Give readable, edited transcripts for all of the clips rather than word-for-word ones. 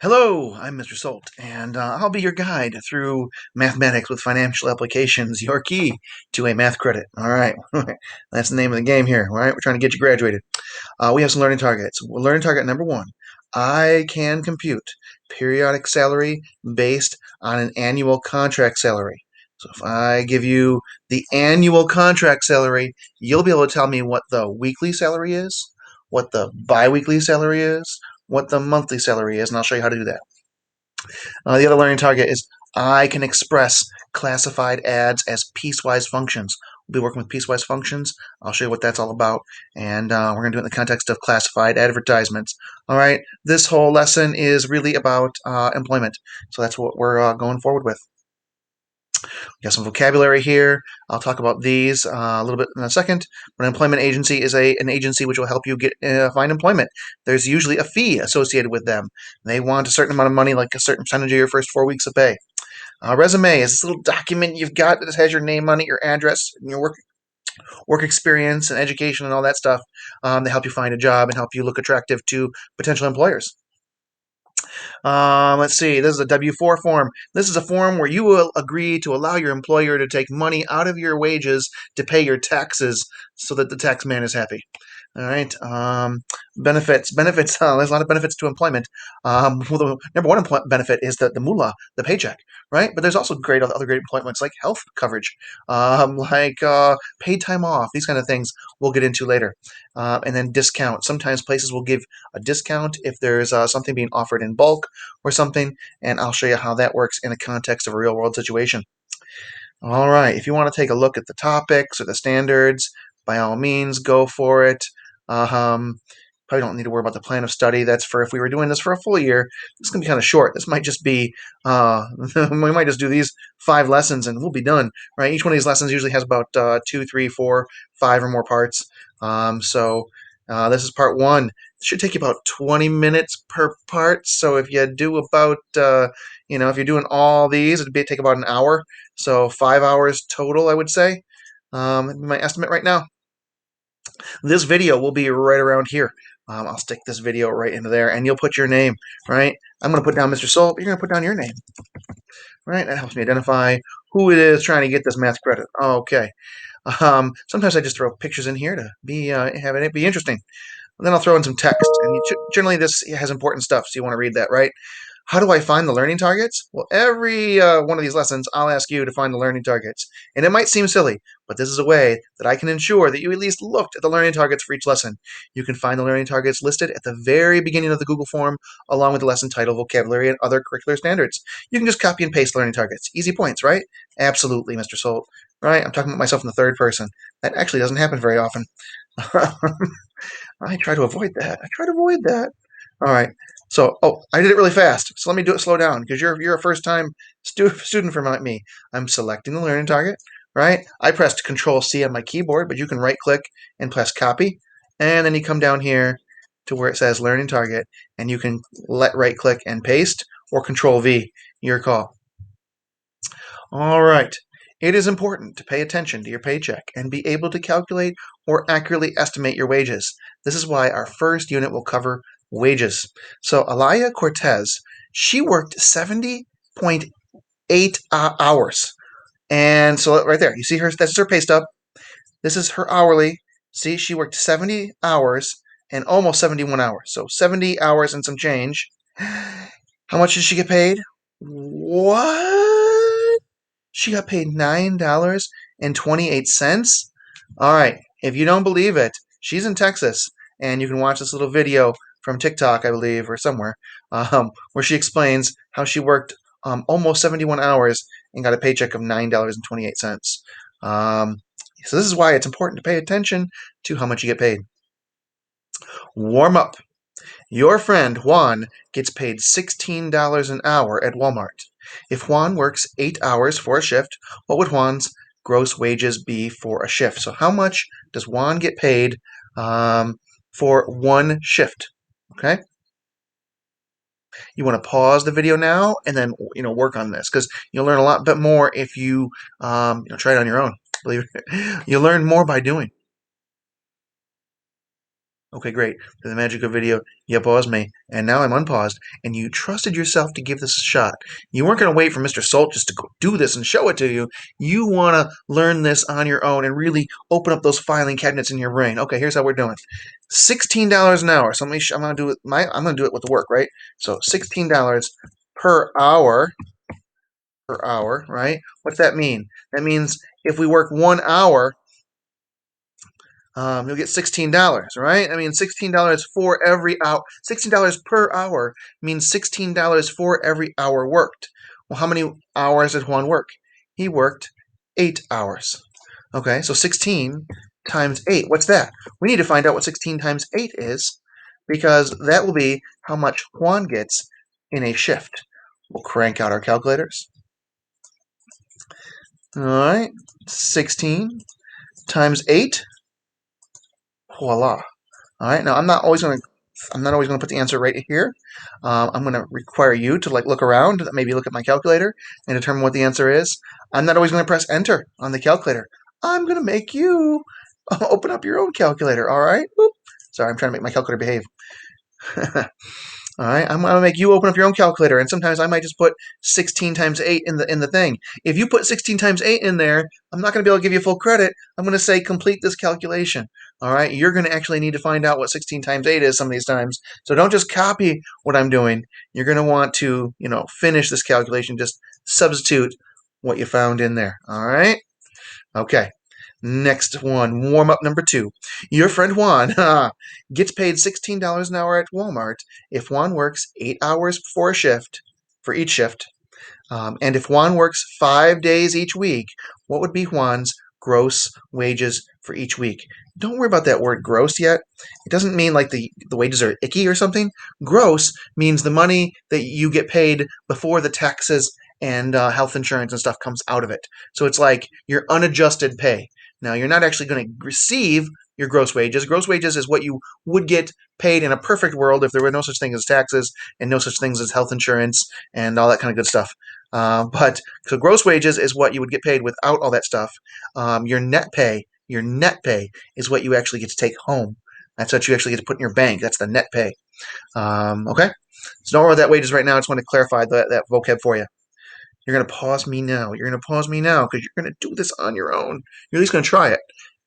Hello, I'm Mr. Salt, and I'll be your guide through mathematics with financial applications, your key to a math credit. All right, that's the name of the game here. All right, we're trying to get you graduated. We have some learning targets. Learning target number one: I can compute periodic salary based on an annual contract salary. So if I give you the annual contract salary, you'll be able to tell me what the weekly salary is, what the biweekly salary is, what the monthly salary is, and I'll show you how to do that. The other learning target is I can express classified ads as piecewise functions. We'll be working with piecewise functions. I'll show you what that's all about, and we're going to do it in the context of classified advertisements. All right, this whole lesson is really about employment, so that's what we're going forward with. We got some vocabulary here. I'll talk about these a little bit in a second. But an employment agency is an agency which will help you get find employment. There's usually a fee associated with them. They want a certain amount of money, like a certain percentage of your first 4 weeks of pay. Resume is this little document you've got that has your name on it, your address, and your work experience and education and all that stuff to help you find a job and help you look attractive to potential employers. Let's see. This is a W-4 form. This is a form where you will agree to allow your employer to take money out of your wages to pay your taxes so that the tax man is happy. All right. Benefits. Benefits. There's a lot of benefits to employment. Well, the number one benefit is the moolah, the paycheck, right? But there's also other great employments like health coverage, paid time off. These kind of things we'll get into later. And then discount. Sometimes places will give a discount if there's something being offered in bulk or something, and I'll show you how that works in the context of a real world situation. All right. If you want to take a look at the topics or the standards, by all means, go for it. Probably don't need to worry about the plan of study. That's for if we were doing this for a full year. This is going to be kind of short. This might just be, we might just do these 5 lessons and we'll be done, right? Each one of these lessons usually has about 2, 3, 4, 5 or more parts. This is part one. It should take you about 20 minutes per part. So if you do about, if you're doing all these, it'd take about an hour. So 5 hours total, I would say. My estimate right now. This video will be right around here. I'll stick this video right into there, and you'll put your name, right? I'm going to put down Mr. Salt. You're going to put down your name, right? That helps me identify who it is trying to get this math credit. Okay. Sometimes I just throw pictures in here to be have it be interesting. And then I'll throw in some text, and generally this has important stuff, so you want to read that, right? How do I find the learning targets? Well, every one of these lessons, I'll ask you to find the learning targets. And it might seem silly, but this is a way that I can ensure that you at least looked at the learning targets for each lesson. You can find the learning targets listed at the very beginning of the Google form, along with the lesson title, vocabulary, and other curricular standards. You can just copy and paste learning targets. Easy points, right? Absolutely, Mr. Salt. Right? I'm talking about myself in the third person. That actually doesn't happen very often. I try to avoid that. I try to avoid that. All right. So, I did it really fast. So let me do it slow down because you're a first time student for me. I'm selecting the learning target, right? I pressed Control C on my keyboard, but you can right click and press copy, and then you come down here to where it says learning target, and you can right click and paste or Control V. Your call. All right. It is important to pay attention to your paycheck and be able to calculate or accurately estimate your wages. This is why our first unit will cover wages. So, Alaya Cortez, she worked 70.8 hours. And so, right there, you see her, that's her pay stub. This is her hourly. See, she worked 70 hours and almost 71 hours. So, 70 hours and some change. How much did she get paid? What? She got paid $9.28. All right. If you don't believe it, she's in Texas, and you can watch this little video from TikTok, I believe, or somewhere, where she explains how she worked almost 71 hours and got a paycheck of $9.28. So this is why it's important to pay attention to how much you get paid. Warm up. Your friend Juan gets paid $16 an hour at Walmart. If Juan works 8 hours for a shift, what would Juan's gross wages be for a shift? So, how much does Juan get paid for one shift? Okay. You want to pause the video now and then work on this because you'll learn a lot bit more if you try it on your own. Believe it. You learn more by doing. Okay, great. Through the magic of video, you paused me, and now I'm unpaused, and you trusted yourself to give this a shot. You weren't going to wait for Mr. Salt just to go do this and show it to you. You want to learn this on your own and really open up those filing cabinets in your brain. Okay, here's how we're doing. $16 an hour. So I'm going to do it. I'm going to do it with the work, right? So $16 per hour, right? What's that mean? That means if we work 1 hour, you'll get $16, right? I mean, $16 for every hour. $16 per hour means $16 for every hour worked. Well, how many hours did Juan work? He worked 8 hours. Okay, so 16 times 8. What's that? We need to find out what 16 times 8 is because that will be how much Juan gets in a shift. We'll crank out our calculators. All right, 16 times 8. Voila. All right. Now I'm not always going to put the answer right here. I'm going to require you to look around, maybe look at my calculator, and determine what the answer is. I'm not always going to press enter on the calculator. I'm going to make you open up your own calculator. All right. Oop. Sorry, I'm trying to make my calculator behave. All right, I'm gonna make you open up your own calculator, and sometimes I might just put 16 times 8 in the thing. If you put 16 times 8 in there, I'm not gonna be able to give you full credit. I'm gonna say complete this calculation. All right, you're gonna actually need to find out what 16 times 8 is some of these times. So don't just copy what I'm doing. You're gonna want to, finish this calculation. Just substitute what you found in there. All right. Okay. Next one, warm up number 2. Your friend Juan gets paid $16 an hour at Walmart if Juan works 8 hours for each shift. And if Juan works 5 days each week, what would be Juan's gross wages for each week? Don't worry about that word gross yet. It doesn't mean like the wages are icky or something. Gross means the money that you get paid before the taxes and health insurance and stuff comes out of it. So it's like your unadjusted pay. Now, you're not actually going to receive your gross wages. Gross wages is what you would get paid in a perfect world if there were no such thing as taxes and no such things as health insurance and all that kind of good stuff. But so gross wages is what you would get paid without all that stuff. Your net pay is what you actually get to take home. That's what you actually get to put in your bank. That's the net pay. Okay? So don't worry about that wages right now. I just want to clarify that vocab for you. You're going to pause me now. You're going to pause me now because you're going to do this on your own. You're at least going to try it.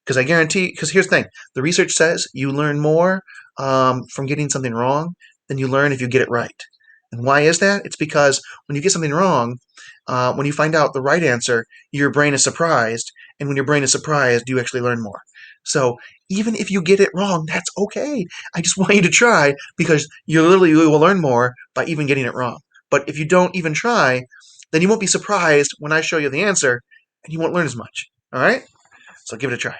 Because I guarantee, because here's the thing, the research says you learn more from getting something wrong than you learn if you get it right. And why is that? It's because when you get something wrong, when you find out the right answer, your brain is surprised. And when your brain is surprised, you actually learn more. So even if you get it wrong, that's okay. I just want you to try because you will learn more by even getting it wrong. But if you don't even try, then you won't be surprised when I show you the answer and you won't learn as much. All right? So give it a try.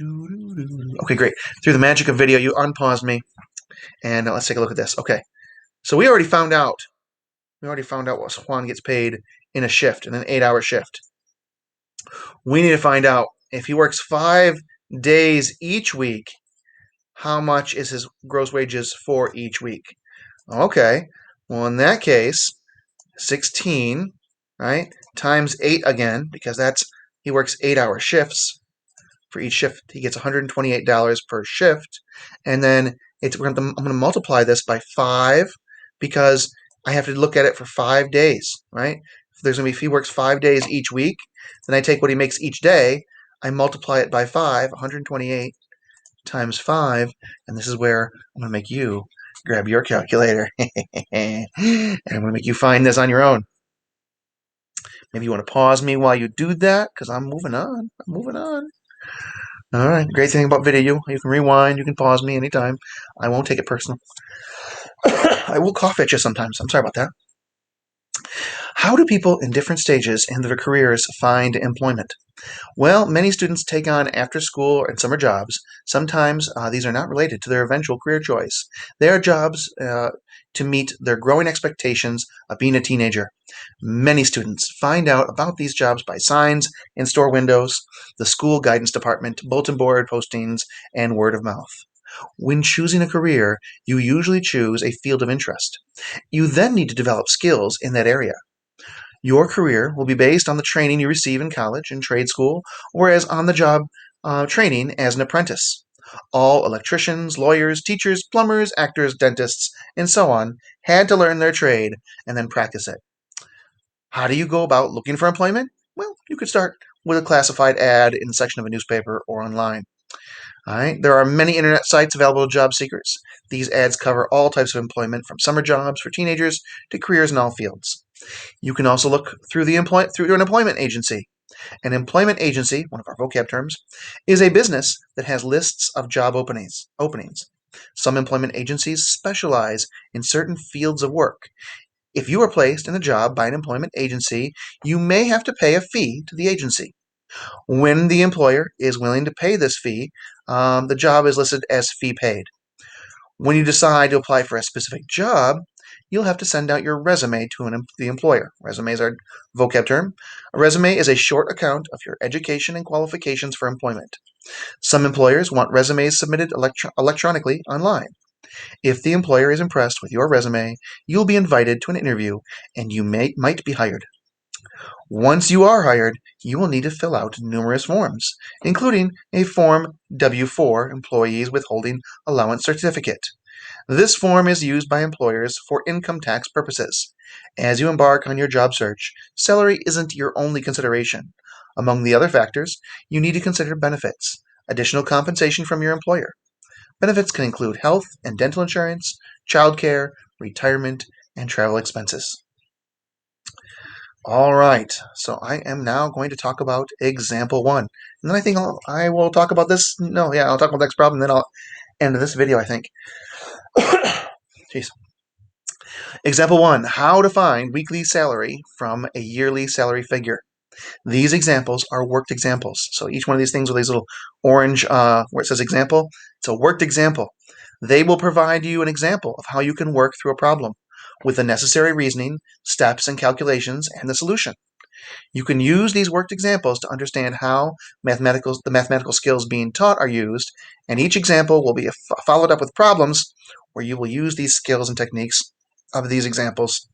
Okay, great. Through the magic of video, you unpaused me, and let's take a look at this. Okay, so we already found out. What Juan gets paid in a shift, in an 8-hour shift. We need to find out if he works 5 days each week, how much is his gross wages for each week? Okay, well, in that case, 16, right, times 8 again, because he works 8-hour shifts. For each shift, he gets $128 per shift, and then I'm going to multiply this by 5 because I have to look at it for 5 days, right? If he works 5 days each week, then I take what he makes each day, I multiply it by 5, 128 times 5, and this is where I'm going to make you grab your calculator, and I'm going to make you find this on your own. Maybe you want to pause me while you do that, because I'm moving on. All right. Great thing about video, you can rewind, you can pause me anytime. I won't take it personal. I will cough at you sometimes. I'm sorry about that. How do people in different stages in their careers find employment? Well, many students take on after school and summer jobs. Sometimes these are not related to their eventual career choice. They are jobs to meet their growing expectations of being a teenager. Many students find out about these jobs by signs in store windows, the school guidance department, bulletin board postings, and word of mouth. When choosing a career, you usually choose a field of interest. You then need to develop skills in that area. Your career will be based on the training you receive in college and trade school, or as on the job training as an apprentice. All electricians, lawyers, teachers, plumbers, actors, dentists, and so on had to learn their trade and then practice it. How do you go about looking for employment? Well, you could start with a classified ad in the section of a newspaper or online. All right. There are many internet sites available to job seekers. These ads cover all types of employment, from summer jobs for teenagers to careers in all fields. You can also look through through an employment agency. An employment agency, one of our vocab terms, is a business that has lists of job openings. Some employment agencies specialize in certain fields of work. If you are placed in a job by an employment agency, you may have to pay a fee to the agency. When the employer is willing to pay this fee, the job is listed as fee paid. When you decide to apply for a specific job, you'll have to send out your resume to the employer. Resume is our vocab term. A resume is a short account of your education and qualifications for employment. Some employers want resumes submitted electronically online. If the employer is impressed with your resume, you'll be invited to an interview and you might be hired. Once you are hired, you will need to fill out numerous forms, including a Form W-4, Employees Withholding Allowance Certificate. This form is used by employers for income tax purposes. As you embark on your job search, salary isn't your only consideration. Among the other factors, you need to consider benefits, additional compensation from your employer. Benefits can include health and dental insurance, childcare, retirement, and travel expenses. All right, so I am now going to talk about example one. And then I think I will talk about this. No, yeah, I'll talk about the next problem, then I'll end this video, I think. Jeez. Example one, how to find weekly salary from a yearly salary figure. These examples are worked examples. So each one of these things with these little orange, where it says example, it's a worked example. They will provide you an example of how you can work through a problem with the necessary reasoning, steps, and calculations, and the solution. You can use these worked examples to understand how the mathematical skills being taught are used, and each example will be followed up with problems where you will use these skills and techniques of these examples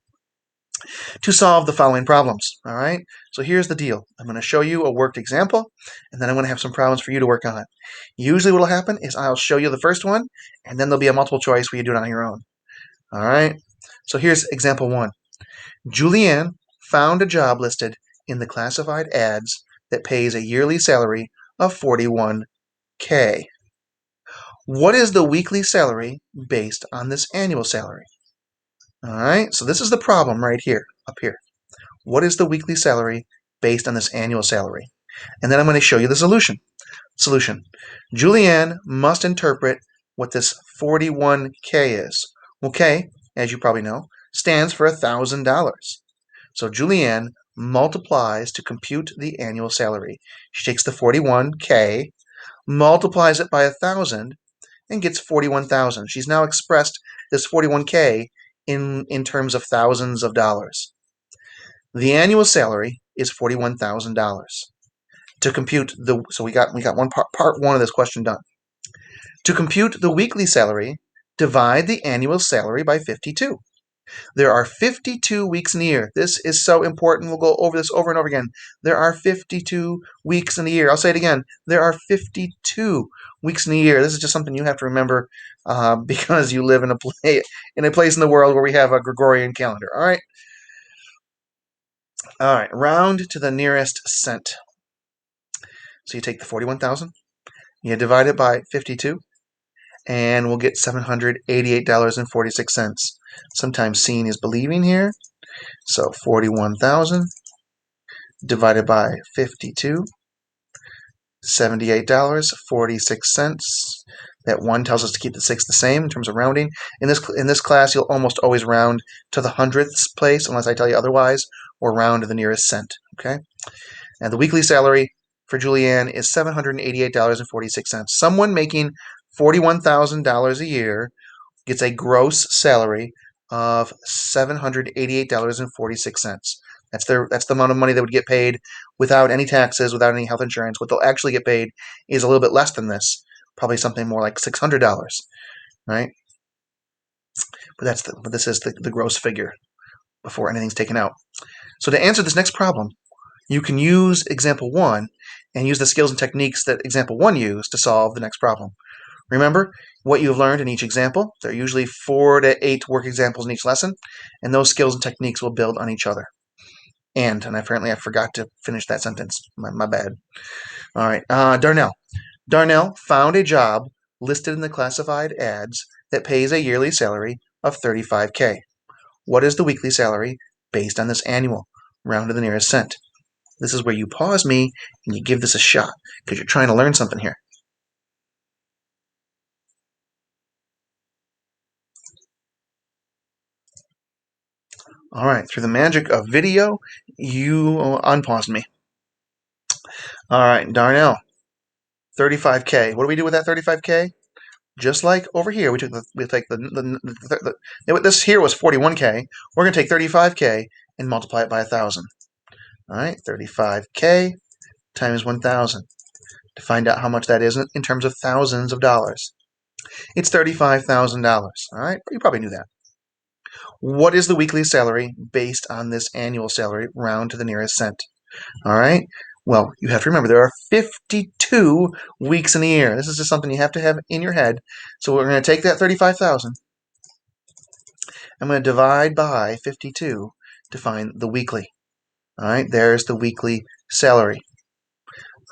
to solve the following problems. All right, so here's the deal. I'm going to show you a worked example, and then I'm going to have some problems for you to work on. Usually what will happen is I'll show you the first one, and then there'll be a multiple choice where you do it on your own. All right, so here's example one. Julianne found a job listed in the classified ads that pays a yearly salary of $41K. What is the weekly salary based on this annual salary? All right, so this is the problem right here, up here. What is the weekly salary based on this annual salary? And then I'm going to show you the solution. Solution. Julianne must interpret what this 41K is. Well, K, as you probably know, stands for $1,000. So Julianne multiplies to compute the annual salary. She takes the 41K, multiplies it by 1,000, and gets 41,000. She's now expressed this 41K in terms of thousands of dollars. The annual salary is $41,000. To compute so we got one part one of this question done. To compute the weekly salary, divide the annual salary by 52. There are 52 weeks in a year. This is so important. We'll go over this over and over again. There are 52 weeks in a year. I'll say it again. There are 52 weeks in a year. This is just something you have to remember because you live in a place in the world where we have a Gregorian calendar. All right. All right. Round to the nearest cent. So you take the 41,000, you divide it by 52, and we'll get $788.46. Sometimes seeing is believing here. So 41,000 divided by 52, $78.46. That one tells us to keep the six the same in terms of rounding. In this class, you'll almost always round to the hundredths place unless I tell you otherwise, or round to the nearest cent. Okay. And the weekly salary for Julianne is $788.46. Someone making $41,000 a year gets a gross salary of $788.46. That's the amount of money that would get paid without any taxes, without any health insurance. What they'll actually get paid is a little bit less than this, probably something more like $600, right? But this is the gross figure before anything's taken out. So to answer this next problem, you can use example one and use the skills and techniques that example one used to solve the next problem. Remember what you've learned in each example. There are usually 4 to 8 work examples in each lesson, and those skills and techniques will build on each other. And apparently I forgot to finish that sentence. My bad. All right, Darnell. Darnell found a job listed in the classified ads that pays a yearly salary of $35K. What is the weekly salary based on this annual? Round to the nearest cent. This is where you pause me and you give this a shot because you're trying to learn something here. All right, through the magic of video, you unpaused me. All right, Darnell, 35K. What do we do with that 35K? Just like over here, we take this here was 41K. We're going to take 35K and multiply it by 1,000. All right, 35K times 1,000 to find out how much that is in terms of thousands of dollars. It's $35,000. All right, you probably knew that. What is the weekly salary based on this annual salary, round to the nearest cent? All right. Well, you have to remember there are 52 weeks in a year. This is just something you have to have in your head. So we're going to take that 35,000. I'm going to divide by 52 to find the weekly. All right. There's the weekly salary.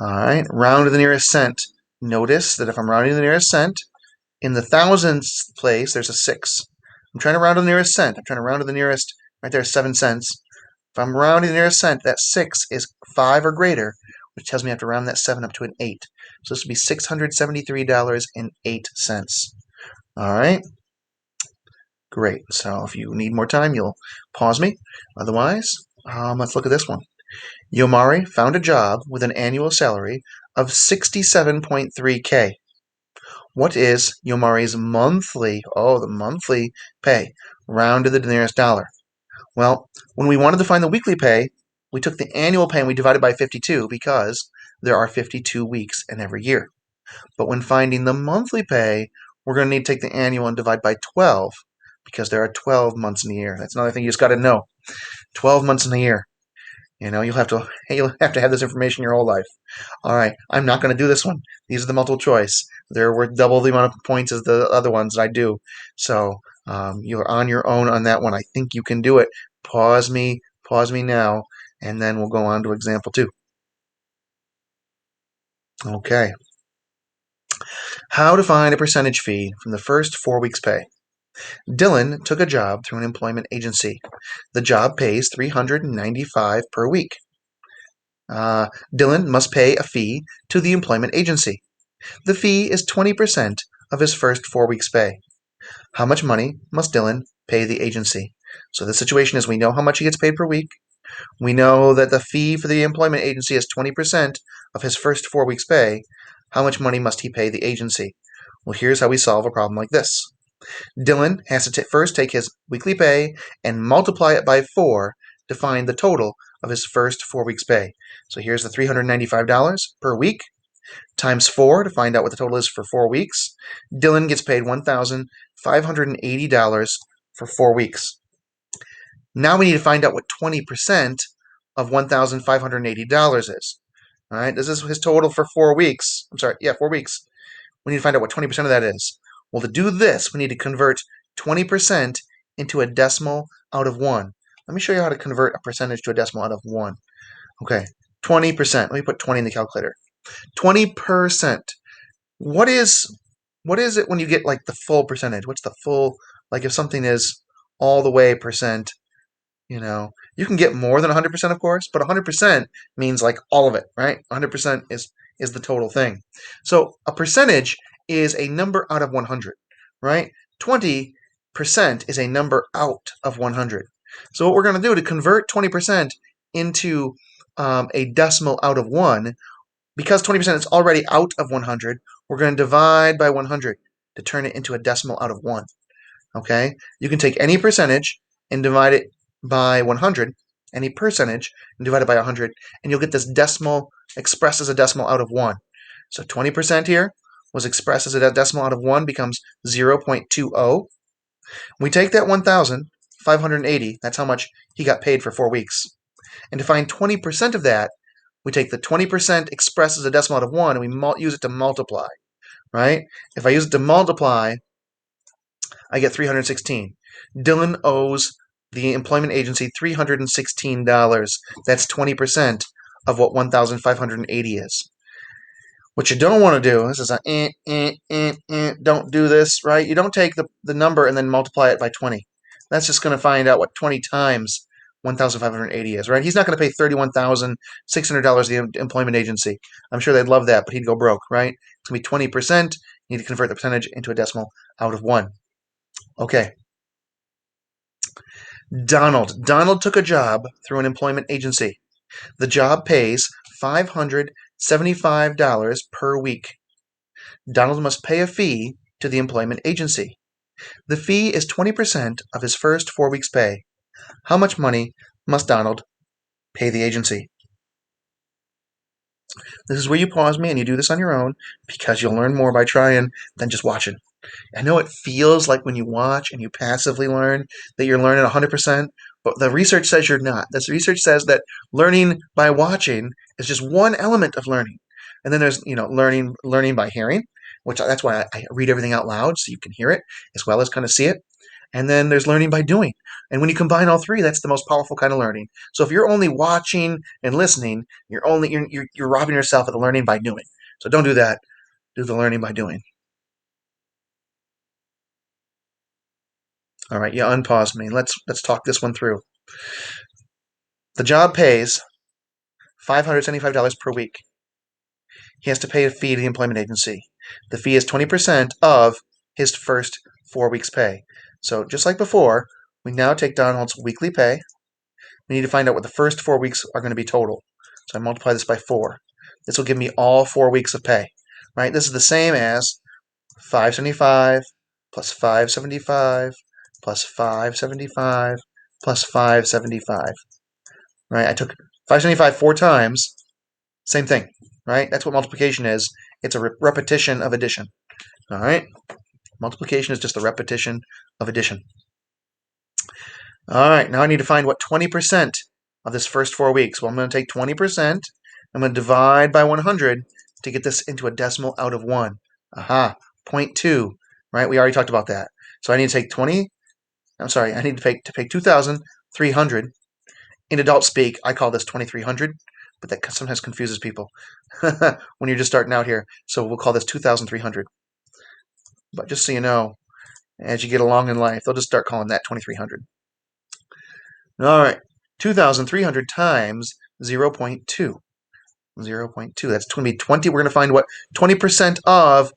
All right. Round to the nearest cent. Notice that if I'm rounding to the nearest cent, in the thousandths place, there's a 6. I'm trying to round to the nearest cent. I'm trying to round to the nearest, right there, 7 cents. If I'm rounding the nearest cent, that 6 is 5 or greater, which tells me I have to round that 7 up to an 8. So this would be $673.08. All right? Great. So if you need more time, you'll pause me. Otherwise, let's look at this one. Yomari found a job with an annual salary of 67.3K. What is Yomari's monthly, the monthly pay, round to the nearest dollar? Well, when we wanted to find the weekly pay, we took the annual pay and we divided by 52 because there are 52 weeks in every year. But when finding the monthly pay, we're going to need to take the annual and divide by 12 because there are 12 months in a year. That's another thing you just got to know. 12 months in a year. You'll have to have this information your whole life. All right, I'm not going to do this one. These are the multiple choice. They're worth double the amount of points as the other ones that I do. So you're on your own on that one. I think you can do it. Pause me now, and then we'll go on to example 2. Okay. How to find a percentage fee from the first 4 weeks' pay. Dylan took a job through an employment agency. The job pays $395 per week. Dylan must pay a fee to the employment agency. The fee is 20% of his first 4 weeks' pay. How much money must Dylan pay the agency? So the situation is we know how much he gets paid per week. We know that the fee for the employment agency is 20% of his first 4 weeks' pay. How much money must he pay the agency? Well, here's how we solve a problem like this. Dylan has to first take his weekly pay and multiply it by 4 to find the total of his first 4 weeks' pay. So here's the $395 per week times 4 to find out what the total is for 4 weeks. Dylan gets paid $1,580 for 4 weeks. Now we need to find out what 20% of $1,580 is. All right, this is his total for 4 weeks. 4 weeks. We need to find out what 20% of that is. Well, to do this, we need to convert 20% into a decimal out of 1. Let me show you how to convert a percentage to a decimal out of 1. Okay, 20%. Let me put 20 in the calculator. 20%. What is it when you get like the full percentage? What's the full, like if something is all the way percent, you can get more than 100%, of course, but 100% means like all of it, right? 100% is the total thing. So a percentage is a number out of 100, right? 20% is a number out of 100. So what we're going to do to convert 20% into a decimal out of 1, because 20% is already out of 100, we're going to divide by 100 to turn it into a decimal out of 1. Okay? You can take any percentage and divide it by 100, any percentage, and divide it by 100, and you'll get this decimal expressed as a decimal out of 1. So 20% here was expressed as a decimal out of 1 becomes 0.20. We take that 1,580, that's how much he got paid for 4 weeks. And to find 20% of that, we take the 20% expressed as a decimal out of 1 and we use it to multiply. right? If I use it to multiply, I get 316. Dylan owes the employment agency $316. That's 20% of what 1,580 is. What you don't want to do, this is a don't do this, right? You don't take the number and then multiply it by 20. That's just going to find out what 20 times 1,580 is, right? He's not going to pay $31,600 to the employment agency. I'm sure they'd love that, but he'd go broke, right? It's going to be 20%. You need to convert the percentage into a decimal out of 1. Okay. Donald. Donald took a job through an employment agency. The job pays $575 per week. Donald must pay a fee to the employment agency. The fee is 20% of his first 4 weeks' pay. How much money must Donald pay the agency? This is where you pause me and you do this on your own because you'll learn more by trying than just watching. I know it feels like when you watch and you passively learn that you're learning 100%, but the research says you're not. This research says that learning by watching is just one element of learning. And then there's, learning by hearing, which that's why I read everything out loud so you can hear it as well as kind of see it. And then there's learning by doing. And when you combine all three, that's the most powerful kind of learning. So if you're only watching and listening, you're robbing yourself of the learning by doing. So don't do that. Do the learning by doing. All right, you unpause me. Let's talk this one through. The job pays $575 per week. He has to pay a fee to the employment agency. The fee is 20% of his first 4 weeks' pay. So just like before, we now take Donald's weekly pay. We need to find out what the first 4 weeks are going to be total. So I multiply this by 4. This will give me all 4 weeks of pay. Right? This is the same as 575 plus 575 plus 575 plus 575. Right? I took 575 4 times. Same thing. Right? That's what multiplication is. It's a repetition of addition. All right? Multiplication is just a repetition of addition. All right, now I need to find what 20% of this first 4 weeks. Well, I'm going to take 20%. I'm going to divide by 100 to get this into a decimal out of 1. Aha, 0.2, right? We already talked about that. So I need to take 20. I'm sorry, I need to pay 2,300. In adult speak, I call this 2,300, but that sometimes confuses people when you're just starting out here. So we'll call this 2,300. But just so you know, as you get along in life, they'll just start calling that 2,300. All right, 2,300 times 0.2. 0.2. That's going to be 20. We're going to find what 20% of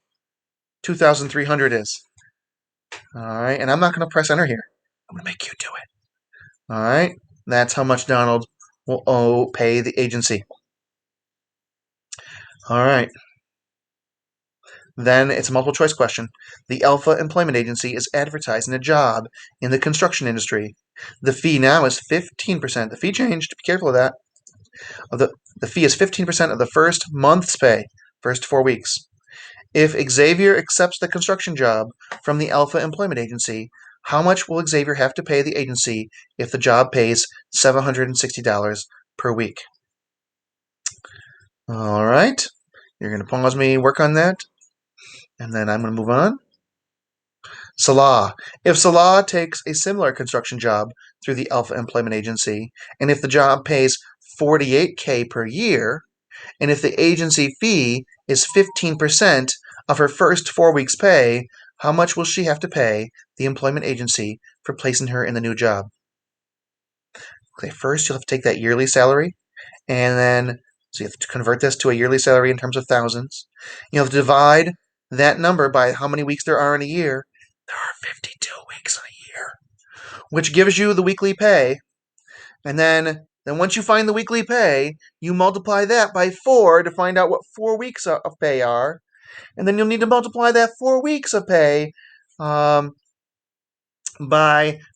2,300 is. All right, and I'm not going to press enter here. I'm going to make you do it. All right, that's how much Donald will pay the agency. All right. Then it's a multiple choice question. The Alpha Employment Agency is advertising a job in the construction industry. The fee now is 15%. The fee changed. Be careful of that. The fee is 15% of the first month's pay, first 4 weeks. If Xavier accepts the construction job from the Alpha Employment Agency, how much will Xavier have to pay the agency if the job pays $760 per week? All right. You're going to pause me, work on that, and then I'm going to move on. Salah. If Salah takes a similar construction job through the Alpha Employment Agency, and if the job pays $48K per year, and if the agency fee is 15% of her first 4 weeks' pay, how much will she have to pay the employment agency for placing her in the new job? Okay, first you'll have to take that yearly salary, and then so you have to convert this to a yearly salary in terms of thousands. You'll have to divide that number by how many weeks there are in a year. There are 52 weeks in a year, which gives you the weekly pay. And then once you find the weekly pay, you multiply that by 4 to find out what 4 weeks of pay are. And then you'll need to multiply that 4 weeks of pay by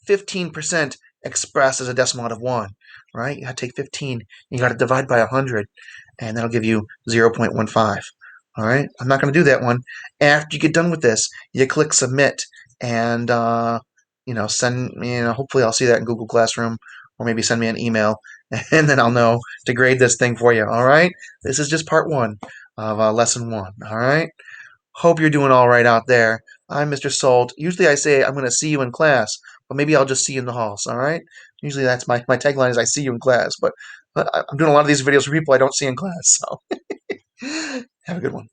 15% expressed as a decimal out of 1, right? You got to take 15, you got to divide by 100, and that'll give you 0.15. All right, I'm not going to do that one. After you get done with this, you click submit, and send me. Hopefully, I'll see that in Google Classroom, or maybe send me an email, and then I'll know to grade this thing for you. All right, this is just part 1 of lesson 1. All right. Hope you're doing all right out there. I'm Mr. Salt. Usually I say I'm going to see you in class, but maybe I'll just see you in the halls, all right? Usually that's my tagline is I see you in class, but I'm doing a lot of these videos for people I don't see in class, so have a good one.